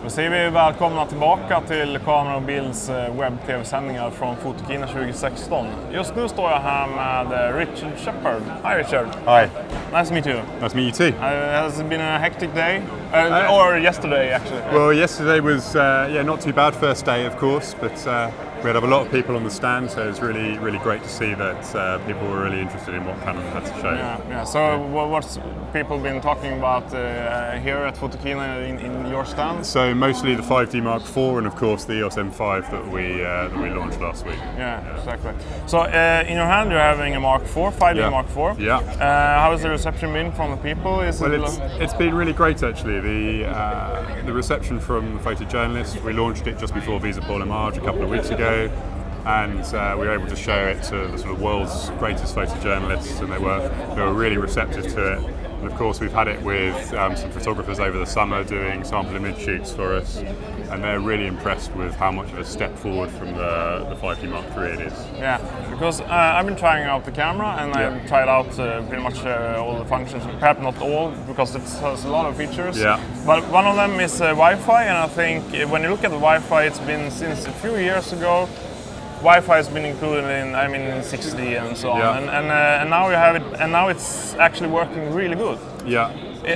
Då säger vi välkomna tillbaka till Kamera Bilds webb-tv-sändningar från Photokina 2016. Just nu står jag här med Richard Shepard. Hi Richard. Hi. Nice to meet you. Nice to meet you too. Has it been a hectic day? Or yesterday actually? Well, yesterday was not too bad. First day, of course, but we had a lot of people on the stand, so it was really great to see that people were really interested in what Canon had to show. Yeah. So what's people been talking about here at Photokina in your stand? So mostly the 5D Mark IV and of course the EOS M5 that we launched last week. Yeah, exactly. So in your hand you're having a Mark IV, 5D Mark IV. Yeah. How has the reception been from the people? It's been really great actually. The reception from the photojournalists. We launched it just before Visa Paul and Marge a couple of weeks ago. And we were able to show it to the sort of world's greatest photojournalists, and they were really receptive to it. And of course, we've had it with some photographers over the summer doing sample image shoots for us, and they're really impressed with how much of a step forward from the 5D Mark III it is. Yeah, because I've been trying out the camera, and I've tried out pretty much all the functions. Perhaps not all, because it has a lot of features. Yeah. But one of them is Wi-Fi, and I think when you look at the Wi-Fi, it's been since a few years ago. Wi-Fi has been included in 6D and so on, and now you have it, and now it's actually working really good. Yeah.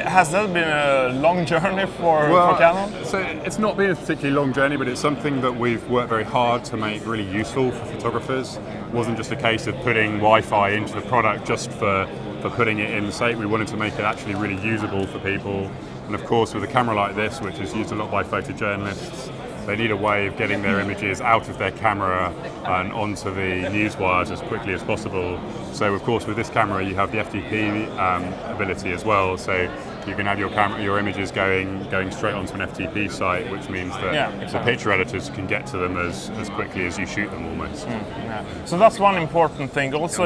Has that been a long journey for Canon? So it's not been a particularly long journey, but it's something that we've worked very hard to make really useful for photographers. It wasn't just a case of putting Wi-Fi into the product just for putting it in the site. We wanted to make it actually really usable for people. And of course, with a camera like this, which is used a lot by photojournalists, they need a way of getting their images out of their camera and onto the news wires as quickly as possible. So of course with this camera you have the FTP ability as well, so you can have your images going straight onto an FTP site, which means that the picture editors can get to them as quickly as you shoot them almost. So that's one important thing. Also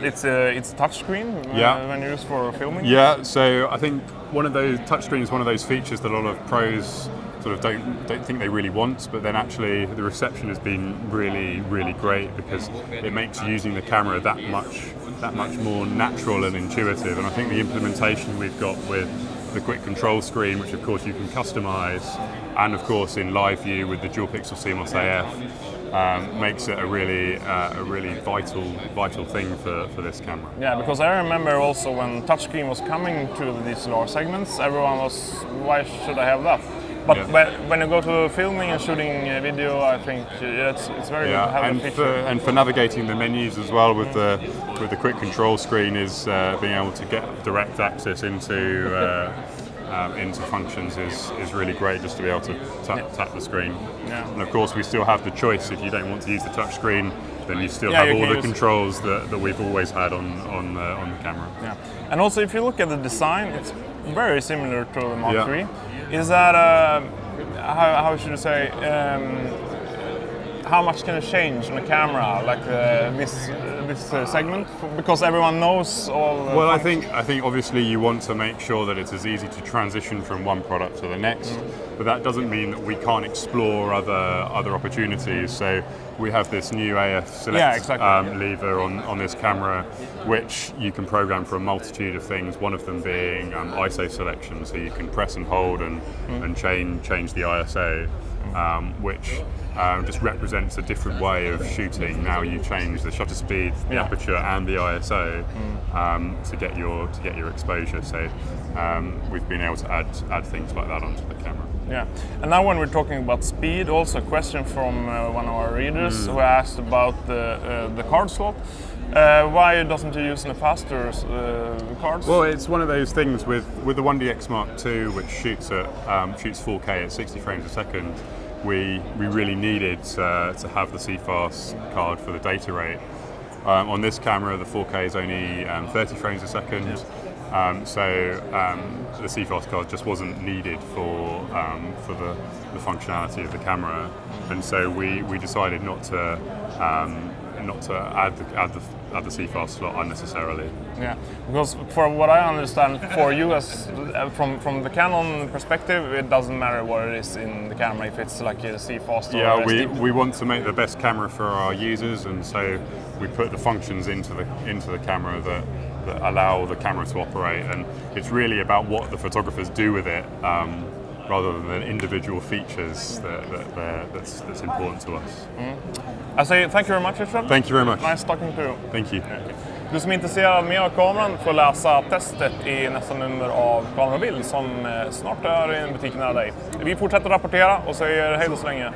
it's a touchscreen when you use for filming. Yeah, so I think one of those touchscreens is one of those features that a lot of pros sort of don't think they really want, but then actually the reception has been really great because it makes using the camera that much more natural and intuitive. And I think the implementation we've got with the quick control screen, which of course you can customize, and of course in live view with the dual pixel CMOS AF, makes it a really vital thing for this camera. Yeah, because I remember also when touchscreen was coming to these lower segments, everyone was, why should I have that? But when you go to filming and shooting video, I think it's very good to have a feature. And for navigating the menus as well with the quick control screen is being able to get direct access into functions is really great, just to be able to tap the screen. Yeah. And of course we still have the choice, if you don't want to use the touch screen, then you still have all the controls that we've always had on the camera. Yeah. And also if you look at the design, it's very similar to the Mark III. Is that, how should I say, how much can it change on a camera, like this segment? Because everyone knows all. Well, I think obviously you want to make sure that it's as easy to transition from one product to the next, but that doesn't mean that we can't explore other opportunities. So we have this new AF Select lever on this camera, which you can program for a multitude of things. One of them being ISO selection, so you can press and hold and change the ISO, which just represents a different way of shooting. Now you change the shutter speed, the aperture, and the ISO to get your exposure. So we've been able to add things like that onto the camera. Yeah, and now when we're talking about speed, also a question from one of our readers who asked about the card slot. Why doesn't you use the faster cards? Well, it's one of those things with the 1DX Mark II, which shoots 4K at 60 frames a second. We really needed to have the CFast card for the data rate. On this camera, the 4K is only 30 frames a second, so the CFast card just wasn't needed for the functionality of the camera, and so we decided not to add the CFast slot unnecessarily. Yeah, because for what I understand, for you as from the Canon perspective, it doesn't matter what it is in the camera, if it's like a CFast or SD. we want to make the best camera for our users, and so we put the functions into the camera that allow the camera to operate, and it's really about what the photographers do with it. rather than the individual features that's important to us. I say thank you very much, Richard. Thank you very much. Nice talking to you. Thank you. Du som är intresserad mer av kameran får läsa testet i nästa nummer av Kamera Bild som snart är i en butik nära dig. Vi fortsätter rapportera och säger hej då så länge.